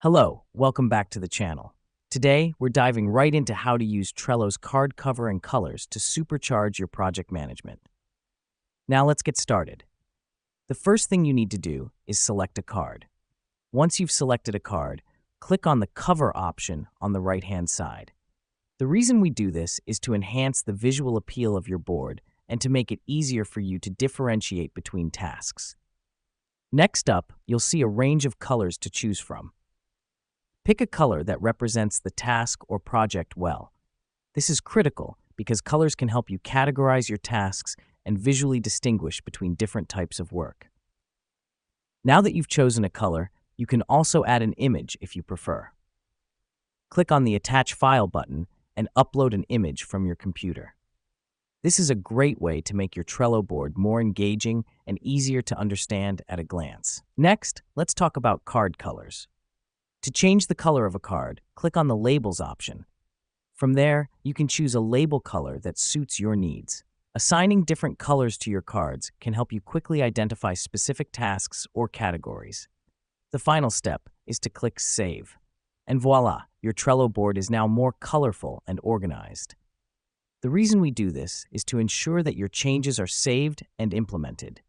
Hello, welcome back to the channel. Today, we're diving right into how to use Trello's card cover and colors to supercharge your project management. Now let's get started. The first thing you need to do is select a card. Once you've selected a card, click on the cover option on the right-hand side. The reason we do this is to enhance the visual appeal of your board and to make it easier for you to differentiate between tasks. Next up, you'll see a range of colors to choose from. Pick a color that represents the task or project well. This is critical because colors can help you categorize your tasks and visually distinguish between different types of work. Now that you've chosen a color, you can also add an image if you prefer. Click on the Attach File button and upload an image from your computer. This is a great way to make your Trello board more engaging and easier to understand at a glance. Next, let's talk about card colors. To change the color of a card, click on the Labels option. From there, you can choose a label color that suits your needs. Assigning different colors to your cards can help you quickly identify specific tasks or categories. The final step is to click Save. And voila, your Trello board is now more colorful and organized. The reason we do this is to ensure that your changes are saved and implemented.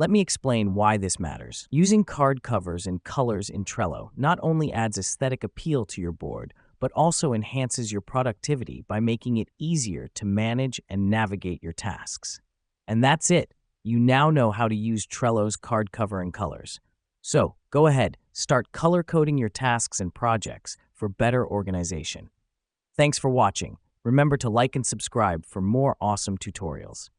Let me explain why this matters. Using card covers and colors in Trello not only adds aesthetic appeal to your board, but also enhances your productivity by making it easier to manage and navigate your tasks. And that's it. You now know how to use Trello's card cover and colors. So, go ahead, start color coding your tasks and projects for better organization. Thanks for watching. Remember to like and subscribe for more awesome tutorials.